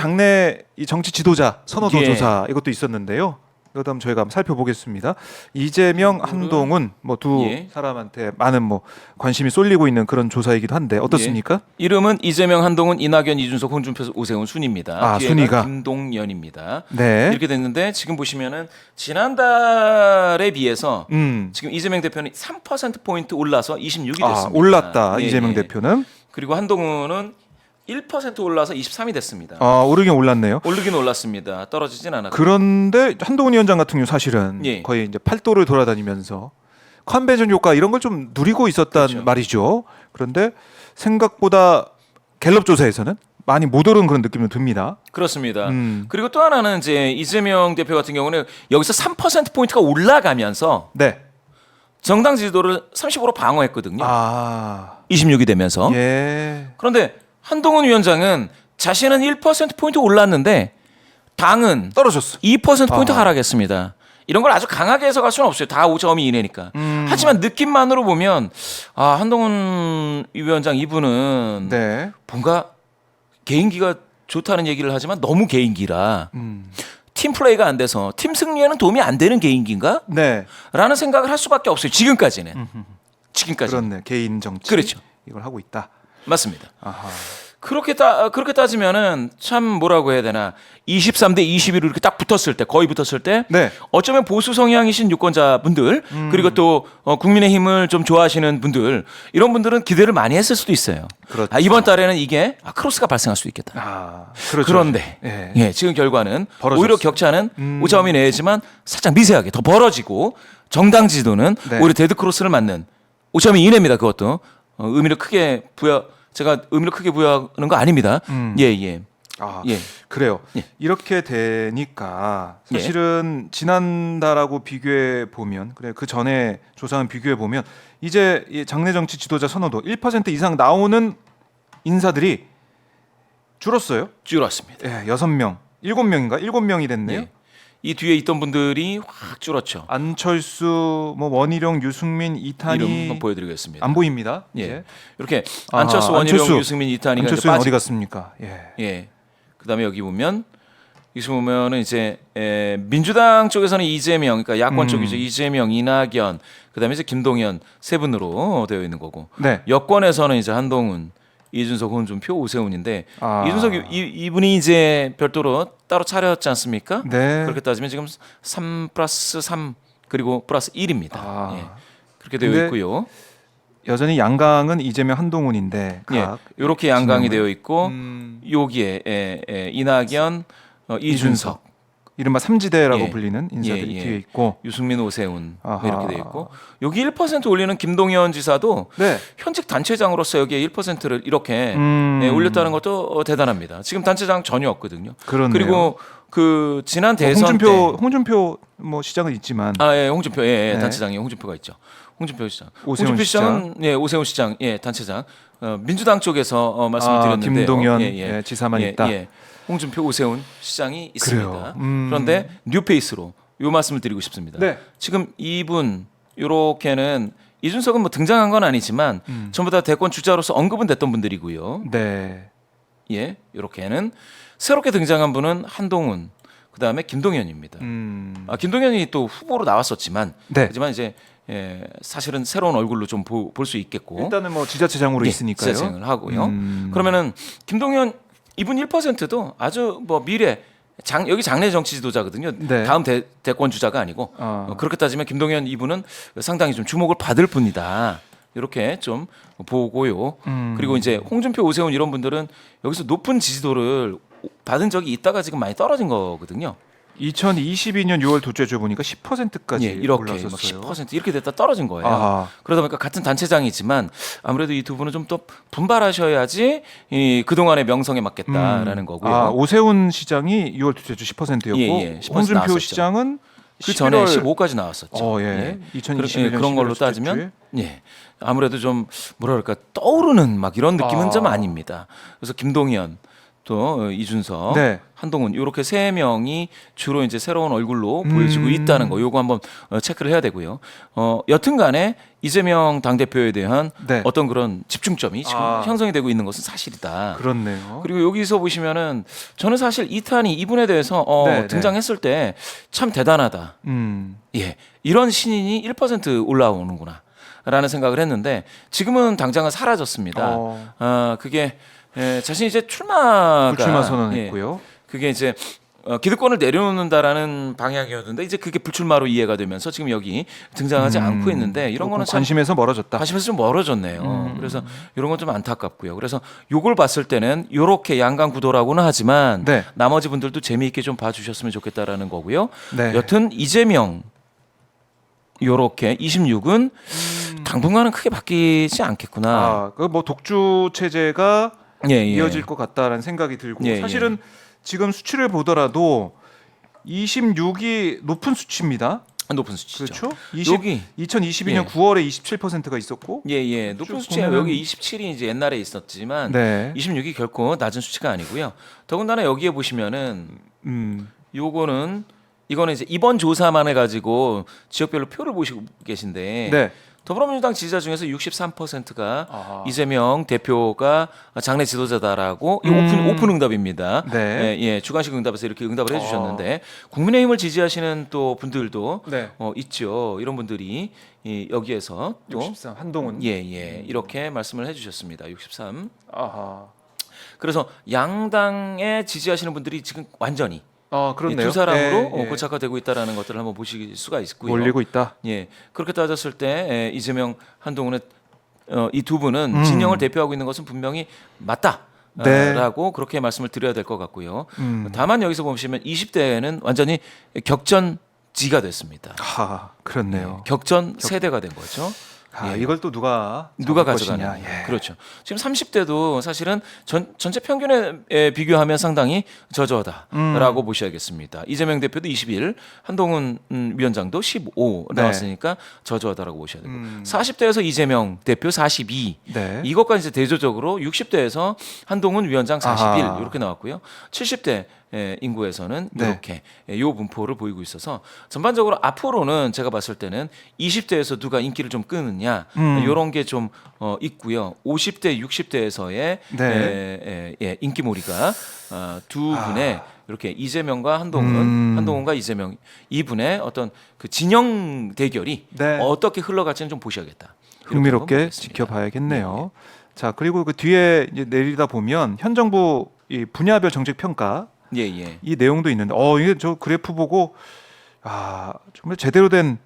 장내 이 정치 지도자 선호도 예. 조사 이것도 있었는데요. 이것도 한번 저희가 한번 살펴보겠습니다. 이재명, 한동훈 뭐 두 예. 사람한테 많은 뭐 관심이 쏠리고 있는 그런 조사이기도 한데 어떻습니까? 예. 이름은 이재명, 한동훈, 이낙연, 이준석, 홍준표, 오세훈 순입니다. 아, 뒤에가 순위가. 김동연입니다. 네. 이렇게 됐는데 지금 보시면은 지난달에 비해서 음. 지금 이재명 대표는 3% 포인트 올라서 26이 됐습니다. 아, 올랐다. 예, 이재명 예. 대표는 그리고 한동훈은 1% 올라서 23이 됐습니다. 오르긴 올랐네요. 오르긴 올랐습니다. 떨어지진 않았고. 그런데 한동훈 위원장 같은 경우 사실은 예. 거의 이제 팔도를 돌아다니면서 컨벤션 효과 이런 걸 좀 누리고 있었단 그렇죠. 말이죠. 그런데 생각보다 갤럽 조사에서는 많이 못 오른 그런 느낌이 듭니다. 그렇습니다. 음. 그리고 또 하나는 이제 이재명 대표 같은 경우는 여기서 3% 포인트가 올라가면서 네. 정당 지지도를 30% 방어했거든요. 26이 되면서. 예. 그런데 한동훈 위원장은 자신은 1% 포인트 올랐는데 당은 떨어졌어. 2% 포인트 아하. 하락했습니다. 이런 걸 아주 강하게 해석할 수는 없어요. 다 5.2 이내니까. 하지만 느낌만으로 보면 한동훈 위원장 이분은 네. 뭔가 개인기가 좋다는 얘기를 하지만 너무 개인기라 음. 팀 플레이가 안 돼서 팀 승리에는 도움이 안 되는 개인기인가? 네. 라는 생각을 할 수밖에 없어요. 지금까지는. 지금까지는. 그렇네. 개인 정치. 그렇죠. 이걸 하고 있다. 맞습니다. 아하. 그렇게 따지면은 참 뭐라고 해야 되나 23대 21로 이렇게 딱 붙었을 때 거의 붙었을 때 네. 어쩌면 보수 성향이신 유권자분들 그리고 또 국민의힘을 좀 좋아하시는 분들 이런 분들은 기대를 많이 했을 수도 있어요. 그렇죠. 이번 달에는 이게 크로스가 발생할 수도 있겠다. 그렇죠. 그런데 예. 지금 결과는 벌어졌어요. 오히려 격차는 5.2 내지만 살짝 미세하게 더 벌어지고 정당 지도는 네. 오히려 데드 크로스를 맞는 5.2 이내입니다. 그것도 의미를 크게 제가 의미를 크게 부여하는 거 아닙니다. 예. 예. 그래요. 예. 이렇게 되니까 사실은 지난달하고 비교해 보면 그래 그 전에 조사한 비교해 보면 이제 이 장내 정치 지도자 선호도 1% 이상 나오는 인사들이 줄었어요. 줄었습니다. 예, 6명, 7명인가? 7명이 됐네요. 예. 이 뒤에 있던 분들이 확 줄었죠. 안철수, 뭐 원희룡, 유승민, 이름 이탄희 한번 보여드리겠습니다. 안 보입니다. 예. 이제. 이렇게 아하, 안철수, 원희룡, 유승민, 이탄희가 이제 안철수는 빠지. 어디 갔습니까? 예. 예. 그다음에 여기 보면은 이제 민주당 쪽에서는 이재명, 그러니까 야권 쪽이죠. 이재명, 이낙연, 그다음에 이제 김동연 세 분으로 되어 있는 거고. 네. 여권에서는 이제 한동훈, 이준석, 홍준표, 오세훈인데 이준석 이분이 이제 별도로 따로 차렸지 않습니까? 네. 그렇게 따지면 지금 3+3 그리고 플러스 1입니다. 예. 그렇게 되어 근데 있고요. 여전히 양강은 이재명, 한동훈인데 각 이렇게 양강이 진영은. 되어 있고 여기에 이낙연, 이준석, 이른바 삼지대라고 예. 불리는 인사들이 예. 뒤에 있고 유승민, 오세훈 아하. 이렇게 되어 있고 여기 1% 올리는 김동연 지사도 네. 현직 단체장으로서 여기에 1%를 이렇게 올렸다는 것도 대단합니다. 지금 단체장 전혀 없거든요. 그렇네요. 그리고 그 지난 대선 홍준표 뭐 시장은 있지만 홍준표 네. 단체장이 홍준표가 있죠. 홍준표 시장. 오세훈 홍준표 시장은 오세훈 시장 단체장. 민주당 쪽에서 말씀을 드렸는데요. 김동연 지사만 있다. 홍준표, 오세훈 시장이 있습니다. 그래요. 그런데 뉴페이스로 요 말씀을 드리고 싶습니다. 네. 지금 이분 요렇게는 이준석은 뭐 등장한 건 아니지만 전부 다 대권 주자로서 언급은 됐던 분들이고요. 네. 예, 요렇게는 새롭게 등장한 분은 한동훈, 그다음에 김동연입니다. 김동연이 또 후보로 나왔었지만 네. 하지만 이제 사실은 새로운 얼굴로 좀 볼 수 있겠고 일단은 뭐 지자체장으로 있으니까요. 지자체장을 하고요. 그러면은 김동연 이분 1%도 아주 뭐 미래 여기 장내 정치 지도자거든요. 네. 다음 대권 주자가 아니고 그렇게 따지면 김동연 이분은 상당히 좀 주목을 받을 분이다. 이렇게 좀 보고요. 그리고 이제 홍준표, 오세훈 이런 분들은 여기서 높은 지지도를 받은 적이 있다가 지금 많이 떨어진 거거든요. 2022년 6월 둘째 주에 보니까 10%까지 이렇게 올랐었어요. 막 10% 이렇게 됐다 떨어진 거예요. 아하. 그러다 보니까 같은 단체장이지만 아무래도 이 두 분은 좀 더 분발하셔야지 그 동안의 명성에 맞겠다라는 거고요. 오세훈 시장이 6월 둘째 주 10%였고 10% 홍준표 나왔었죠. 시장은 그 전에 11월 15까지 나왔었죠. 2021년 그런 걸로 11월 둘째 따지면 주에? 아무래도 좀 뭐랄까 떠오르는 막 이런 느낌은 좀 아닙니다. 그래서 김동연 또 이준석, 네. 한동훈 이렇게 세 명이 주로 이제 새로운 얼굴로 보여지고 있다는 거. 요거 한번 체크를 해야 되고요. 여튼간에 이재명 당대표에 대한 네. 어떤 그런 집중점이 지금 형성이 되고 있는 것은 사실이다. 그렇네요. 그리고 여기서 보시면은 저는 사실 이탄이 이분에 대해서 네, 등장했을 때 참 대단하다. 예, 이런 신인이 1% 올라오는구나. 라는 생각을 했는데 지금은 당장은 사라졌습니다. 그게 자신이 이제 불출마 선언했고요. 그게 이제 기득권을 내려놓는다라는 방향이었는데 이제 그게 불출마로 이해가 되면서 지금 여기 등장하지 않고 있는데 이런 거는 참 관심에서 멀어졌다. 관심에서 좀 멀어졌네요. 그래서 이런 건 좀 안타깝고요. 그래서 요걸 봤을 때는 요렇게 양강구도라고는 하지만 네. 나머지 분들도 재미있게 좀 봐주셨으면 좋겠다라는 거고요. 네. 여튼 이재명 요렇게 26은 당분간은 크게 바뀌지 않겠구나. 그 뭐 독주 체제가 예. 이어질 것 같다라는 생각이 들고 예, 사실은 지금 수치를 보더라도 26이 높은 수치입니다. 높은 수치죠. 그렇죠? 여기 2022년 예. 9월에 27%가 있었고, 높은 수치예요. 여기 27이 이제 옛날에 있었지만 네. 26이 결코 낮은 수치가 아니고요. 더군다나 여기에 보시면은 요거는 이거는 이제 이번 조사만 해가지고 지역별로 표를 보시고 계신데 네. 더불어민주당 지지자 중에서 63%가 이재명 대표가 장래 지도자다라고 오픈 응답입니다. 네. 예, 주관식 응답에서 이렇게 응답을 해주셨는데 국민의힘을 지지하시는 또 분들도 네. 있죠. 이런 분들이 여기에서 또 63 한동훈. 예, 이렇게 말씀을 해주셨습니다. 63. 아하. 그래서 양당에 지지하시는 분들이 지금 완전히 그렇네요. 두 사람으로 예. 고착화되고 있다라는 것들을 한번 보실 수가 있고요. 몰리고 있다. 예, 그렇게 따졌을 때 이재명, 한동훈의 이 두 분은 진영을 대표하고 있는 것은 분명히 맞다. 네. 라고 그렇게 말씀을 드려야 될 것 같고요. 다만 여기서 보시면 20대는 완전히 격전지가 됐습니다. 그렇네요. 격전 세대가 된 거죠. 예. 이걸 또 누가 가져가냐. 예. 그렇죠. 지금 30대도 사실은 전체 평균에 비교하면 상당히 저조하다라고 보셔야겠습니다. 이재명 대표도 21, 한동훈 위원장도 15 나왔으니까 저조하다라고 보셔야 되고 40대에서 이재명 대표 42 네. 이것까지 이제 대조적으로 60대에서 한동훈 위원장 41 이렇게 나왔고요. 70대 인구에서는 네. 이렇게 요 분포를 보이고 있어서 전반적으로 앞으로는 제가 봤을 때는 20대에서 누가 인기를 좀 끄느냐 이런 게 좀 있고요. 50대, 60대에서의 네. 인기몰이가 두 분의 이렇게 이재명과 한동훈과 이재명 이분의 어떤 그 진영 대결이 네. 어떻게 흘러갈지는 좀 보셔야겠다. 이렇게 한번 흥미롭게 보겠습니다. 지켜봐야겠네요. 자, 그리고 그 뒤에 이제 내리다 보면 현 정부 이 분야별 정책 평가 예. 이 내용도 있는데 이게 저 그래프 보고 정말 제대로 된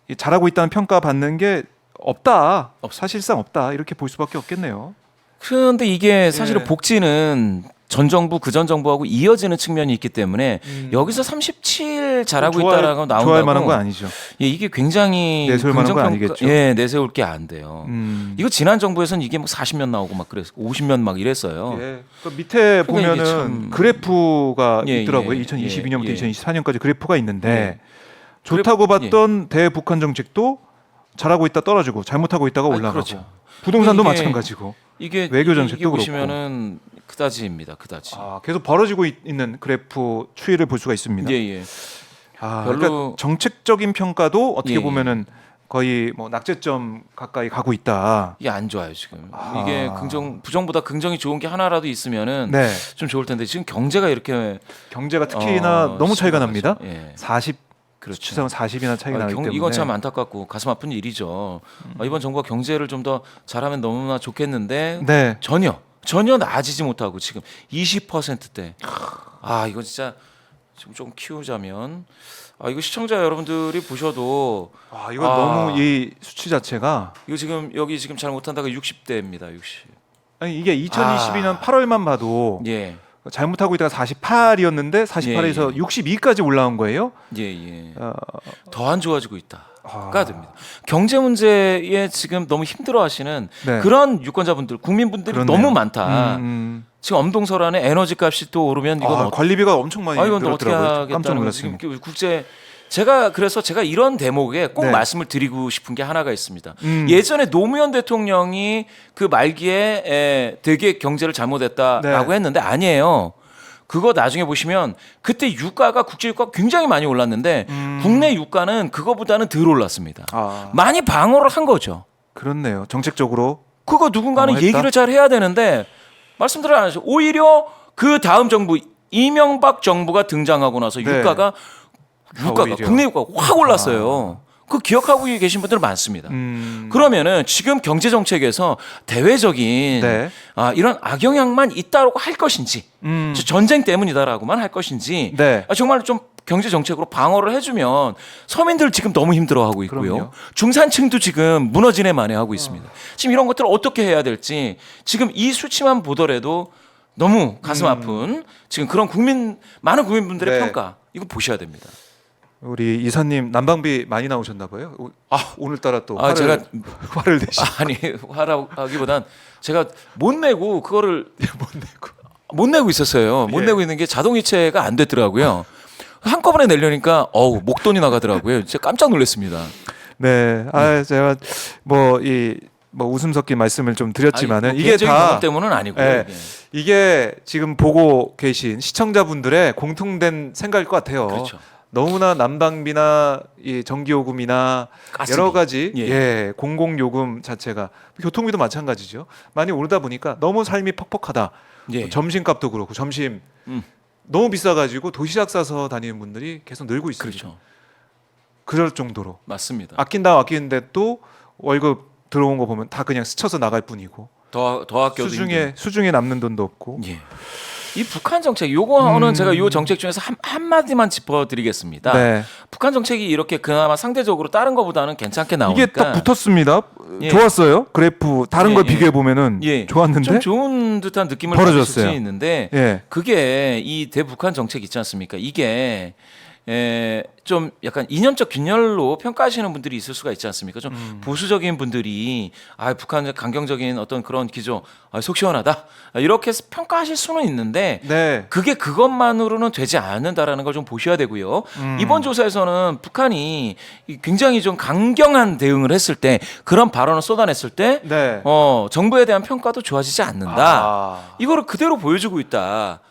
이 잘하고 있다는 평가 받는 게 없다. 사실상 없다. 이렇게 볼 수밖에 없겠네요. 그런데 이게 사실은 예. 복지는 전 정부 그전 정부하고 이어지는 측면이 있기 때문에 여기서 37 잘하고 있다라고 나온다고 좋아할 만한 건 아니죠. 예, 이게 굉장히 내세울 만한 건 긍정평가- 아니겠죠. 예, 내세울 게 안 돼요. 이거 지난 정부에서는 이게 뭐 40면 나오고 막 그랬어, 50면 막 이랬어요. 예. 그 밑에 그러니까 이게 보면은 참- 그래프가 예, 있더라고요. 예, 2022년부터 예. 2024년까지 그래프가 있는데 예. 좋다고 봤던 대북한 정책도 잘하고 있다 떨어지고 잘못하고 있다가 올라가고 그렇죠. 부동산도 이게- 마찬가지고 이게 외교 정책도 이게 보시면은 그다지입니다. 그다지. 계속 벌어지고 있는 그래프 추이를 볼 수가 있습니다. 예. 별로- 그러니까 정책적인 평가도 어떻게 예. 보면은 거의 뭐 낙제점 가까이 가고 있다. 이게 안 좋아요 지금. 이게 부정보다 긍정이 좋은 게 하나라도 있으면은 네. 좀 좋을 텐데 지금 경제가 이렇게 경제가 특히나 너무 차이가 납니다. 예. 40 그렇죠. 수치상 40이나 차이가 나기 때문에 이건 참 안타깝고 가슴 아픈 일이죠. 이번 정부가 경제를 좀 더 잘하면 너무나 좋겠는데 네. 전혀 나아지지 못하고 지금 20%대. 이거 진짜 지금 좀 키우자면 이거 시청자 여러분들이 보셔도 이거 너무 이 수치 자체가 이거 지금 여기 지금 잘 못한다가 60대입니다. 60. 아니 이게 2022년 8월만 봐도 예. 잘못하고 있다가 48이었는데 48에서 예. 62까지 올라온 거예요. 예. 어, 더 안 좋아지고 있다가 됩니다. 경제 문제에 지금 너무 힘들어하시는 네. 그런 유권자분들, 국민분들이 그렇네요. 너무 많다. 지금 엄동설안에 에너지 값이 또 오르면 이건 관리비가 엄청 많이 이건 또 어떻게 늘었더라고요. 하겠다는 깜짝 거. 놀랐습니다. 지금 국제 그래서 제가 이런 대목에 꼭 네. 말씀을 드리고 싶은 게 하나가 있습니다. 예전에 노무현 대통령이 그 말기에 되게 경제를 잘못했다라고 네. 했는데 아니에요. 그거 나중에 보시면 그때 유가가 국제 유가가 굉장히 많이 올랐는데 국내 유가는 그거보다는 덜 올랐습니다. 많이 방어를 한 거죠. 그렇네요. 정책적으로 그거 누군가는 방어했다? 얘기를 잘 해야 되는데 말씀드려 안 하죠. 오히려 그 다음 정부 이명박 정부가 등장하고 나서 네. 유가가 오히려. 국내 유가가 확 올랐어요. 그 기억하고 계신 분들 많습니다. 그러면은 지금 경제 정책에서 대외적인 네. 이런 악영향만 있다라고 할 것인지 전쟁 때문이다라고만 할 것인지 네. 정말 좀 경제 정책으로 방어를 해주면 서민들 지금 너무 힘들어하고 있고요. 그럼요. 중산층도 지금 무너지네 만해하고 있습니다. 지금 이런 것들을 어떻게 해야 될지 지금 이 수치만 보더라도 너무 가슴 아픈 지금 그런 많은 국민분들의 네. 평가 이거 보셔야 됩니다. 우리 이사님 난방비 많이 나오셨나 봐요. 오늘따라 또 화를, 제가 화를 내시. 아니 화라기보단 제가 못 내고 그거를 못 내고 있었어요. 못 예. 내고 있는 게 자동이체가 안 됐더라고요. 한꺼번에 내려니까 목돈이 나가더라고요. 진짜 깜짝 놀랐습니다. 네. 제가 뭐 웃음 섞인 말씀을 좀 드렸지만은 아니, 뭐 이게 개인적인 다 경험 때문은 아니고요. 예, 이게. 이게 지금 보고 계신 시청자분들의 공통된 생각일 것 같아요. 그렇죠. 너무나 난방비나 이 전기요금이나 가스비. 여러 가지 예. 공공요금 자체가 교통비도 마찬가지죠. 많이 오르다 보니까 너무 삶이 퍽퍽하다. 예. 또 점심값도 그렇고 점심 음. 너무 비싸가지고 도시락 싸서 다니는 분들이 계속 늘고 있습니다. 그렇죠. 그럴 정도로 맞습니다. 아낀다 아끼는데 또 월급 들어온 거 보면 다 그냥 스쳐서 나갈 뿐이고 더 아껴도 힘든. 수중에 남는 돈도 없고. 예. 이 북한 정책 요거는 제가 요 정책 중에서 한 마디만 짚어드리겠습니다. 네. 북한 정책이 이렇게 그나마 상대적으로 다른 것보다는 괜찮게 나오니까 이게 딱 붙었습니다. 예. 좋았어요. 그래프 다른 예, 걸 예. 비교해 보면은 예. 좋았는데. 좀 좋은 듯한 느낌을 받을 벌어졌어요. 수 있는데 예. 그게 이 대북한 정책 있지 않습니까? 이게 좀 약간 이념적 균열로 평가하시는 분들이 있을 수가 있지 않습니까? 좀 보수적인 분들이 북한 강경적인 어떤 그런 기조 속 시원하다 이렇게 해서 평가하실 수는 있는데 네. 그게 그것만으로는 되지 않는다라는 걸 좀 보셔야 되고요. 이번 조사에서는 북한이 굉장히 좀 강경한 대응을 했을 때 그런 발언을 쏟아냈을 때 네. 정부에 대한 평가도 좋아지지 않는다. 이거를 그대로 보여주고 있다.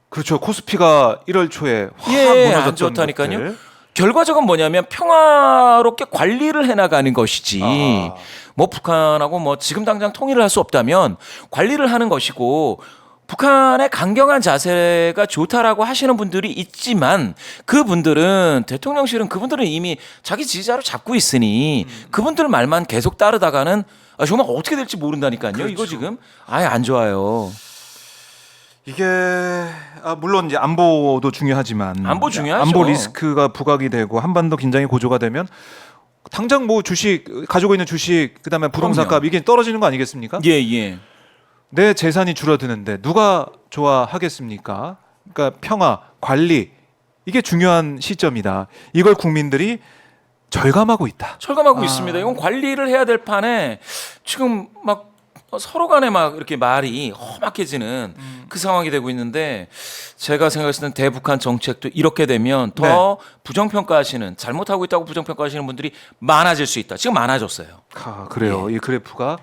그렇죠. 코스피가 1월 초에 확 안 무너졌던 좋다니까요. 것들. 결과적은 뭐냐면 평화롭게 관리를 해나가는 것이지. 뭐 북한하고 뭐 지금 당장 통일을 할 수 없다면 관리를 하는 것이고 북한의 강경한 자세가 좋다라고 하시는 분들이 있지만 그분들은 대통령실은 그분들은 이미 자기 지지자로 잡고 있으니 그분들 말만 계속 따르다가는 정말 어떻게 될지 모른다니까요. 그렇죠. 이거 지금 아예 안 좋아요. 이게 물론 이제 안보도 중요하지만 안보 중요하죠. 안보 리스크가 부각이 되고 한반도 긴장이 고조가 되면 당장 뭐 주식 가지고 있는 주식 그다음에 부동산값 이게 떨어지는 거 아니겠습니까? 예. 내 재산이 줄어드는데 누가 좋아하겠습니까? 그러니까 평화, 관리 이게 중요한 시점이다. 이걸 국민들이 절감하고 있다. 철감하고 있습니다. 이건 관리를 해야 될 판에 지금 막 서로 간에 막 이렇게 말이 험악해지는 그 상황이 되고 있는데 제가 생각했을 때는 대북한 정책도 이렇게 되면 더 부정평가하시는 잘못하고 있다고 부정평가하시는 분들이 많아질 수 있다. 지금 많아졌어요. 그래요. 이 그래프가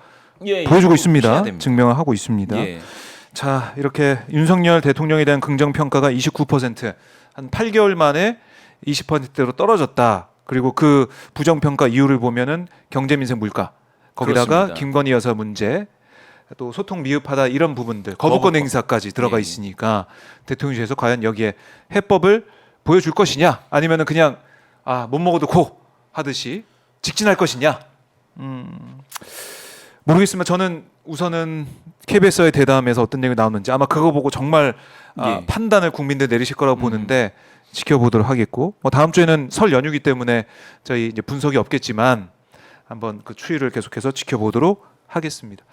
예, 보여주고 이거 있습니다. 보셔야 됩니다. 증명을 하고 있습니다. 예. 자, 이렇게 윤석열 대통령에 대한 긍정 평가가 29%, 한 8개월 만에 20%대로 떨어졌다. 그리고 그 부정 평가 이유를 보면은 경제 민생 물가 거기다가 그렇습니다. 김건희 여사 문제 또 소통 미흡하다 이런 부분들 거부권 행사까지 들어가 예. 있으니까 대통령실에서 과연 여기에 해법을 보여줄 것이냐 아니면은 그냥 못 먹어도 고 하듯이 직진할 것이냐 모르겠지만 저는 우선은 KBS와의 대담에서 어떤 얘기가 나오는지 아마 그거 보고 정말 판단을 국민들 내리실 거라고 보는데 지켜보도록 하겠고 뭐 다음 주에는 설 연휴이기 때문에 저희 이제 분석이 없겠지만 한번 그 추이를 계속해서 지켜보도록 하겠습니다.